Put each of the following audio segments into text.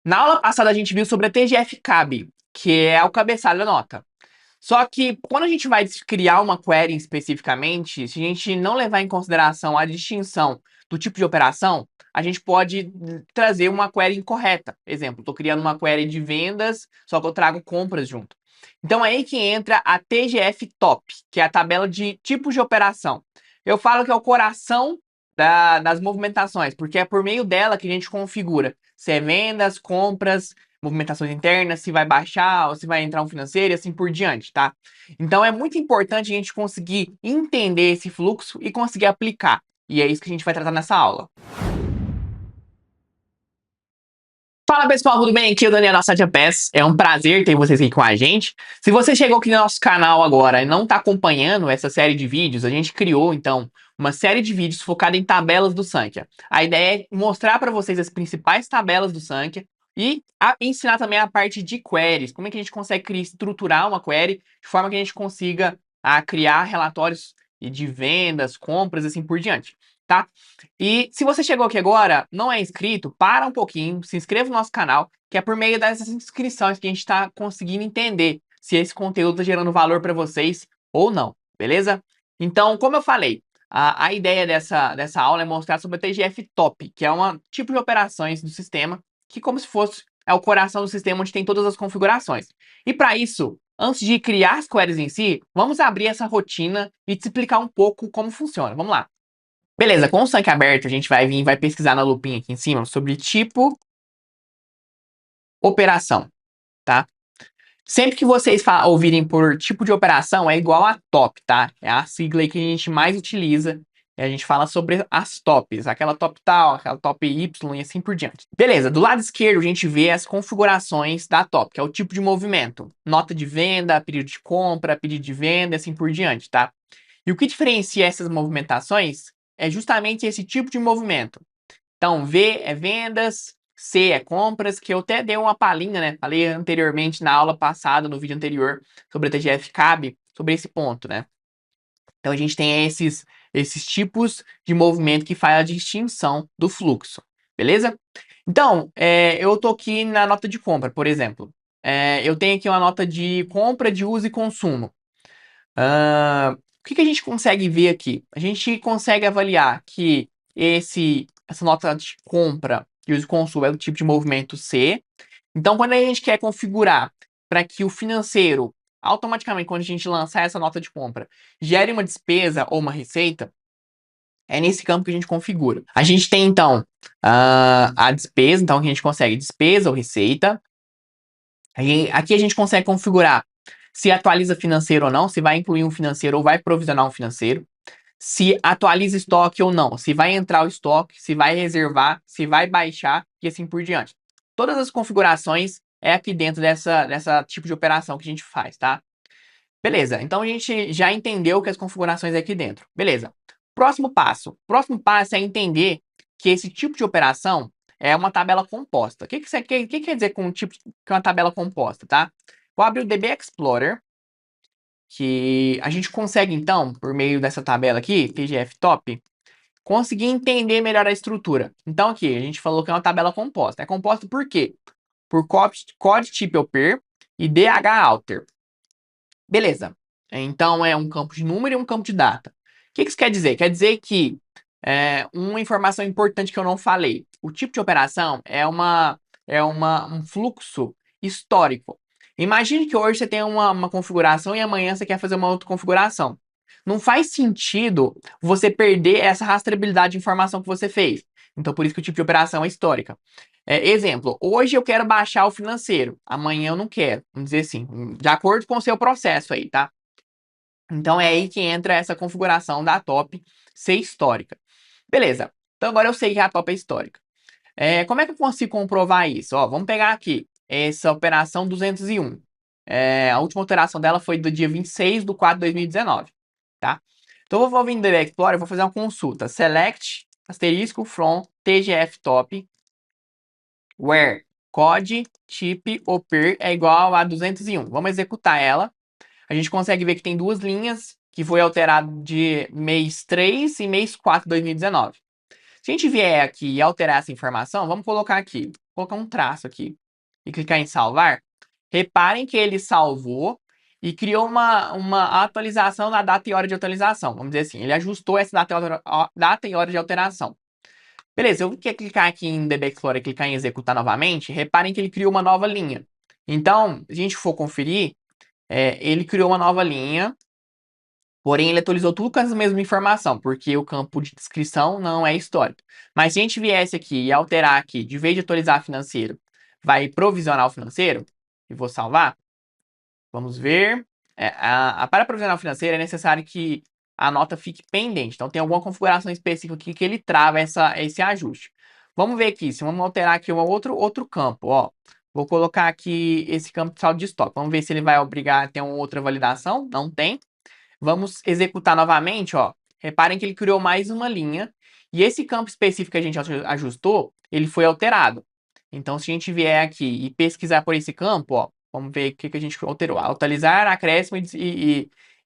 Na aula passada a gente viu sobre a TGF-CAB, que é o cabeçalho da nota. Só que quando a gente vai criar uma query especificamente, se a gente não levar em consideração a distinção do tipo de operação, a gente pode trazer uma query incorreta. Exemplo, estou criando uma query de vendas, só que eu trago compras junto. Então é aí que entra a TGF-Top, que é a tabela de tipos de operação. Eu falo que é o coração das movimentações, porque é por meio dela que a gente configura se é vendas, compras, movimentações internas, se vai baixar ou se vai entrar um financeiro e assim por diante, tá? Então é muito importante a gente conseguir entender esse fluxo e conseguir aplicar. E é isso que a gente vai tratar nessa aula. Fala pessoal, tudo bem? Aqui é o Daniel da Satya Pass. É um prazer ter vocês aqui com a gente. Se você chegou aqui no nosso canal agora e não está acompanhando essa série de vídeos, a gente criou então uma série de vídeos focada em tabelas do Sankhya. A ideia é mostrar para vocês as principais tabelas do Sankhya e ensinar também a parte de queries, como é que a gente consegue estruturar uma query de forma que a gente consiga criar relatórios de vendas, compras e assim por diante, tá? E se você chegou aqui agora, não é inscrito, para um pouquinho, se inscreva no nosso canal, que é por meio dessas inscrições que a gente está conseguindo entender se esse conteúdo está gerando valor para vocês ou não, beleza? Então, como eu falei, a ideia dessa aula é mostrar sobre a TGF Top, que é um tipo de operações do sistema, que como se fosse o coração do sistema onde tem todas as configurações. E para isso, antes de criar as queries em si, vamos abrir essa rotina e te explicar um pouco como funciona. Vamos lá. Beleza, com o Sankhya aberto, a gente vai vir e vai pesquisar na lupinha aqui em cima sobre tipo, operação, tá? Sempre que vocês ouvirem por tipo de operação, é igual a top, tá? É a sigla aí que a gente mais utiliza. E a gente fala sobre as tops, aquela top tal, aquela top Y e assim por diante. Beleza, do lado esquerdo a gente vê as configurações da top, que é o tipo de movimento. Nota de venda, período de compra, pedido de venda e assim por diante, tá? E o que diferencia essas movimentações é justamente esse tipo de movimento. Então, V é vendas, C é compras, que eu até dei uma palhinha, né? Falei anteriormente na aula passada, no vídeo anterior, sobre a TGF CAB, sobre esse ponto, né? Então, a gente tem esses tipos de movimento que faz a distinção do fluxo, beleza? Então, eu tô aqui na nota de compra, por exemplo. Eu tenho aqui uma nota de compra, de uso e consumo. O que a gente consegue ver aqui? A gente consegue avaliar que essa nota de compra e uso e consumo é do tipo de movimento C. Então, quando a gente quer configurar para que o financeiro, automaticamente, quando a gente lançar essa nota de compra, gere uma despesa ou uma receita, é nesse campo que a gente configura. A gente tem, então, a despesa, então, que a gente consegue despesa ou receita. Aqui a gente consegue configurar se atualiza financeiro ou não, se vai incluir um financeiro ou vai provisionar um financeiro, se atualiza estoque ou não, se vai entrar o estoque, se vai reservar, se vai baixar e assim por diante. Todas as configurações é aqui dentro dessa tipo de operação que a gente faz, tá? Beleza, então a gente já entendeu que as configurações é aqui dentro. Beleza. Próximo passo. Próximo passo é entender que esse tipo de operação é uma tabela composta. O que quer dizer com um tipo que é uma tabela composta, tá? Vou abrir o DB Explorer, que a gente consegue, então, por meio dessa tabela aqui, TGF Top, conseguir entender melhor a estrutura. Então, aqui, a gente falou que é uma tabela composta. É composta por quê? Por code type opr e dhalter. Beleza. Então, é um campo de número e um campo de data. O que isso quer dizer? Quer dizer que uma informação importante que eu não falei. O tipo de operação um fluxo histórico. Imagine que hoje você tem uma configuração e amanhã você quer fazer uma outra configuração. Não faz sentido você perder essa rastreabilidade de informação que você fez. Então, por isso que o tipo de operação é histórica. Exemplo, hoje eu quero baixar o financeiro, amanhã eu não quero. Vamos dizer assim, de acordo com o seu processo aí, tá? Então é aí que entra essa configuração da top ser histórica. Beleza. Então agora eu sei que a top é histórica. Como é que eu consigo comprovar isso? Ó, vamos pegar aqui essa operação 201. A última alteração dela foi do dia 26/4/2019, tá? Então eu vou vir no DB Explorer, vou fazer uma consulta. Select asterisco from TGF top where code type opr é igual a 201. Vamos executar ela. A gente consegue ver que tem duas linhas que foi alterado de mês 3 e mês 4 de 2019. Se a gente vier aqui e alterar essa informação, vamos colocar aqui, colocar um traço aqui e clicar em salvar. Reparem que ele salvou e criou uma atualização na data e hora de atualização. Vamos dizer assim, ele ajustou essa data e hora de alteração. Beleza, eu quero clicar aqui em DB Explorer e clicar em executar novamente. Reparem que ele criou uma nova linha. Então, se a gente for conferir, ele criou uma nova linha, porém ele atualizou tudo com essa mesma informação, porque o campo de descrição não é histórico. Mas se a gente viesse aqui e alterar aqui, de vez de atualizar financeiro, vai provisionar o financeiro, e vou salvar, vamos ver. Para provisional financeiro é necessário que a nota fique pendente. Então tem alguma configuração específica aqui que ele trava esse ajuste. Vamos ver aqui, se vamos alterar aqui outro campo, ó. Vou colocar aqui esse campo de saldo de estoque. Vamos ver se ele vai obrigar a ter uma outra validação. Não tem. Vamos executar novamente, ó. Reparem que ele criou mais uma linha. E esse campo específico que a gente ajustou, ele foi alterado. Então, se a gente vier aqui e pesquisar por esse campo, ó, vamos ver o que a gente alterou. Atualizar, acréscimo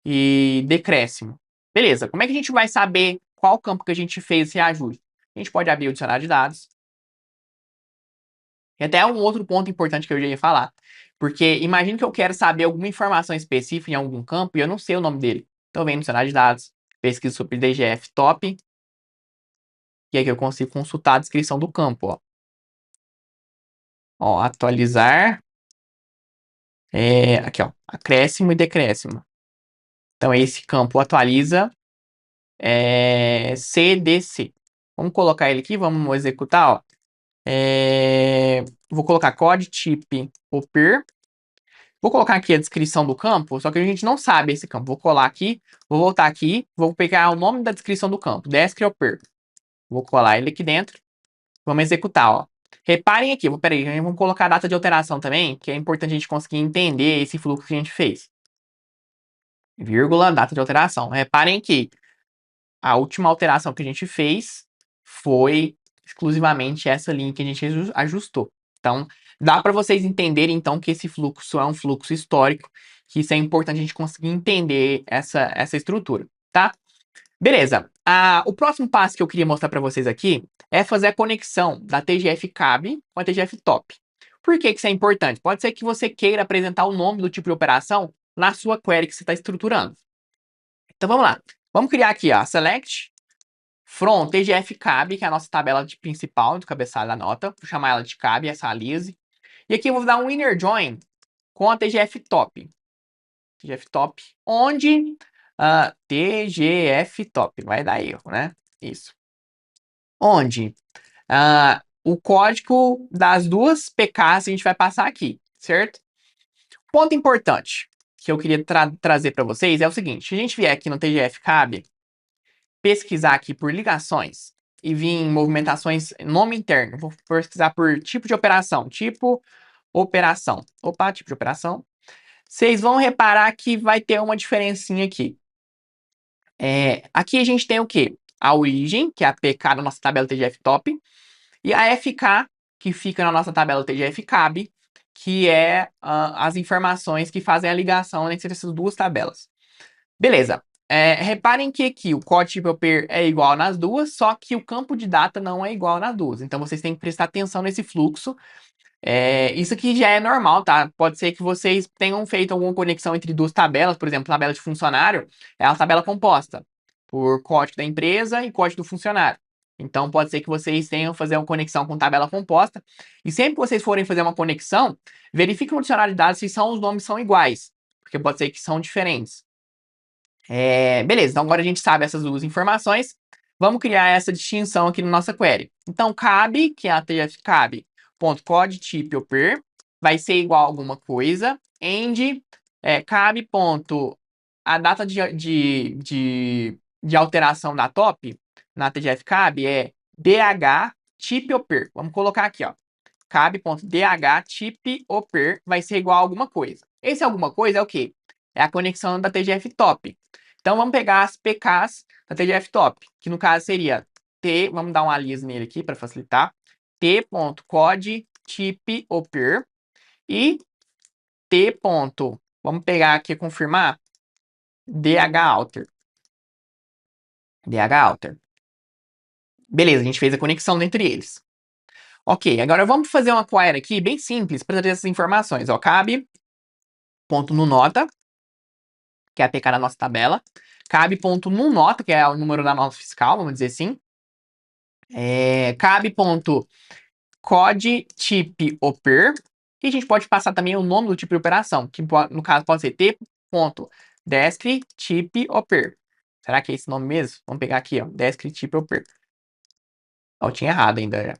e decréscimo. Beleza, como é que a gente vai saber qual campo que a gente fez esse ajuste? A gente pode abrir o dicionário de dados. E até um outro ponto importante que eu já ia falar. Porque imagine que eu quero saber alguma informação específica em algum campo e eu não sei o nome dele. Então, vem no dicionário de dados, pesquiso sobre DGF top, e aqui eu consigo consultar a descrição do campo, ó. Ó, atualizar, aqui, ó, acréscimo e decréscimo. Então, esse campo atualiza CDC. Vamos colocar ele aqui, vamos executar, ó. Vou colocar code type opir. Vou colocar aqui a descrição do campo, só que a gente não sabe esse campo. Vou colar aqui, vou voltar aqui, vou pegar o nome da descrição do campo, descriopir. Vou colar ele aqui dentro. Vamos executar, ó. Reparem aqui, peraí, vamos colocar a data de alteração também, que é importante a gente conseguir entender esse fluxo que a gente fez. Vírgula, data de alteração. Reparem que a última alteração que a gente fez foi exclusivamente essa linha que a gente ajustou. Então, dá para vocês entenderem, então, que esse fluxo é um fluxo histórico, que isso é importante a gente conseguir entender essa estrutura, tá? Beleza. O próximo passo que eu queria mostrar para vocês aqui é fazer a conexão da TGF Cab com a TGF Top. Por que que isso é importante? Pode ser que você queira apresentar o nome do tipo de operação na sua query que você está estruturando. Então, vamos lá. Vamos criar aqui, ó, select from TGF Cab, que é a nossa tabela principal do cabeçalho da nota. Vou chamar ela de Cab, essa Alice. E aqui eu vou dar um inner join com a TGF Top. TGF Top, onde TGF Top, vai dar erro, né? Isso. Onde o código das duas PKs a gente vai passar aqui, certo? Ponto importante que eu queria trazer para vocês é o seguinte: se a gente vier aqui no TGF Cab, pesquisar aqui por ligações e vir em movimentações, nome interno, vou pesquisar por tipo de operação, tipo operação. Opa, tipo de operação. Vocês vão reparar que vai ter uma diferencinha aqui. Aqui a gente tem o quê? A origem, que é a PK da nossa tabela TGF Top, e a FK, que fica na nossa tabela TGF Cab, que é as informações que fazem a ligação entre essas duas tabelas. Beleza. Reparem que aqui o código tipo pair é igual nas duas, só que o campo de data não é igual nas duas. Então vocês têm que prestar atenção nesse fluxo. Isso aqui já é normal, tá? Pode ser que vocês tenham feito alguma conexão entre duas tabelas, por exemplo, tabela de funcionário é uma tabela composta por código da empresa e código do funcionário. Então pode ser que vocês tenham que fazer uma conexão com tabela composta. E sempre que vocês forem fazer uma conexão, verifique no dicionário de dados se os nomes são iguais, porque pode ser que são diferentes. Beleza, então agora a gente sabe essas duas informações. Vamos criar essa distinção aqui na nossa query. Então, cabe, que é a TF cabe.code type opir, vai ser igual a alguma coisa. End, cabe. A data de alteração da top na TGF cabe é dh type opir. Vamos colocar aqui, ó. Cabe.dh type opir vai ser igual a alguma coisa. Esse alguma coisa é o quê? É a conexão da TGF top. Então, vamos pegar as PKs da TGF top, que no caso seria T, vamos dar um alias nele aqui para facilitar, T.code type opir e T. Vamos pegar aqui e confirmar, dhalter. dhalter. Beleza, a gente fez a conexão entre eles. Ok, agora vamos fazer uma query aqui bem simples para trazer essas informações. Ó, cabe.noNota, que é a APK da nossa tabela. Cabe.noNota, que é o número da nota fiscal, vamos dizer assim. Cabe.codeTypeOper. E a gente pode passar também o nome do tipo de operação, que no caso pode ser t.descripttypeOper. Será que é esse nome mesmo? Vamos pegar aqui, ó, descripttypeOper. Ó, eu tinha errado ainda.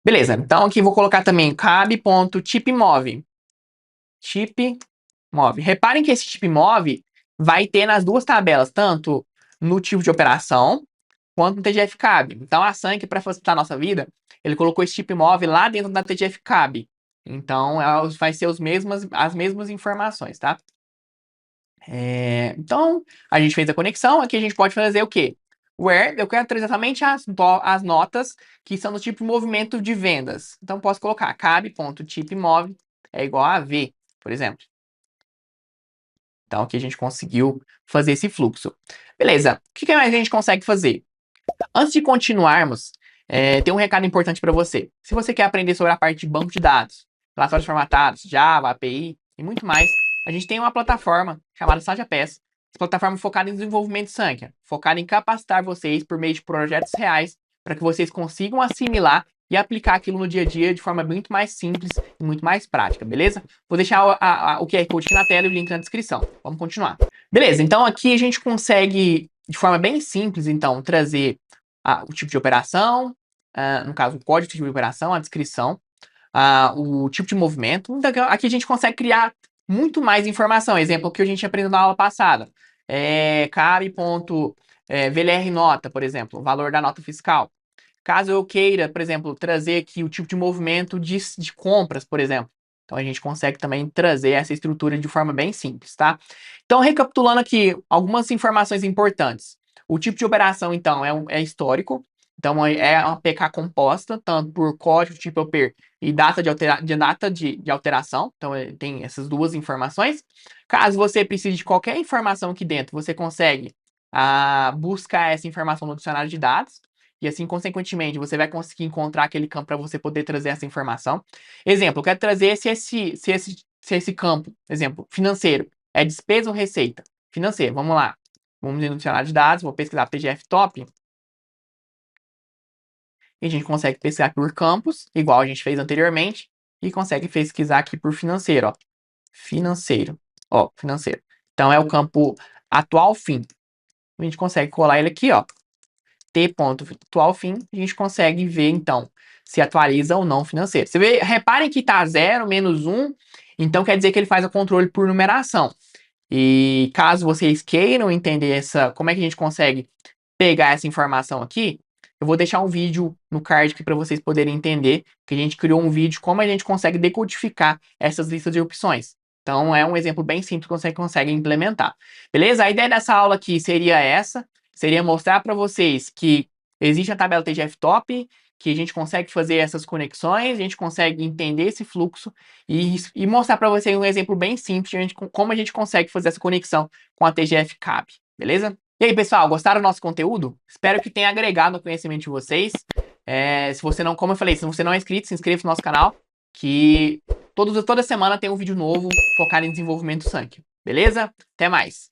Beleza, então aqui vou colocar também cabe.typeMove. Typemove. Reparem que esse typemove vai ter nas duas tabelas, tanto no tipo de operação quanto no TGF-CAB. Então a Sank, para facilitar a nossa vida, ele colocou esse typemove lá dentro da TGF-CAB. Então vai ser as mesmas informações, tá? Então a gente fez a conexão. Aqui a gente pode fazer o quê? Where eu quero trazer exatamente as notas que são do tipo de movimento de vendas. Então posso colocar cabe.typemove é igual a V, por exemplo. Então aqui a gente conseguiu fazer esse fluxo. Beleza, o que mais a gente consegue fazer? Antes de continuarmos, tem um recado importante para você. Se você quer aprender sobre a parte de banco de dados, relatórios formatados, Java, API e muito mais, a gente tem uma plataforma chamada SageAPS. Essa plataforma focada em desenvolvimento Sankhya, focada em capacitar vocês por meio de projetos reais para que vocês consigam assimilar e aplicar aquilo no dia a dia de forma muito mais simples e muito mais prática, beleza? Vou deixar o QR Code aqui na tela e o link na descrição. Vamos continuar. Beleza, então aqui a gente consegue, de forma bem simples, então, trazer o tipo de operação, no caso, o código de tipo de operação, a descrição, o tipo de movimento. Então, aqui a gente consegue criar muito mais informação. Exemplo que a gente aprendeu na aula passada. Cabe.VLR nota, por exemplo, o valor da nota fiscal. Caso eu queira, por exemplo, trazer aqui o tipo de movimento de compras, por exemplo. Então a gente consegue também trazer essa estrutura de forma bem simples, tá? Então, recapitulando aqui algumas informações importantes. O tipo de operação, então, é histórico. Então, é uma PK composta, tanto por código tipo OPER e data de alteração. Então, tem essas duas informações. Caso você precise de qualquer informação aqui dentro, você consegue buscar essa informação no dicionário de dados. E assim, consequentemente, você vai conseguir encontrar aquele campo para você poder trazer essa informação. Exemplo, eu quero trazer se esse campo, exemplo, financeiro, é despesa ou receita? Financeiro, vamos lá. Vamos no dicionário de dados, vou pesquisar TGF Top. E a gente consegue pesquisar por campos, igual a gente fez anteriormente. E consegue pesquisar aqui por financeiro, ó. Financeiro. Ó, financeiro. Então, é o campo atual fim. A gente consegue colar ele aqui, ó. T.atual fim, a gente consegue ver, então, se atualiza ou não o financeiro. Você vê, reparem que tá 0, menos 1, então quer dizer que ele faz o controle por numeração. E caso vocês queiram entender como é que a gente consegue pegar essa informação aqui, eu vou deixar um vídeo no card aqui para vocês poderem entender que a gente criou um vídeo como a gente consegue decodificar essas listas de opções. Então, é um exemplo bem simples que você consegue implementar. Beleza? A ideia dessa aula aqui seria essa. Seria mostrar para vocês que existe a tabela TGF Top, que a gente consegue fazer essas conexões, a gente consegue entender esse fluxo e mostrar para vocês um exemplo bem simples de como a gente consegue fazer essa conexão com a TGF CAB. Beleza? E aí, pessoal, gostaram do nosso conteúdo? Espero que tenha agregado no conhecimento de vocês. Se você não, como eu falei, se você não é inscrito, se inscreva no nosso canal, que toda semana tem um vídeo novo focado em desenvolvimento Sankhya. Beleza? Até mais!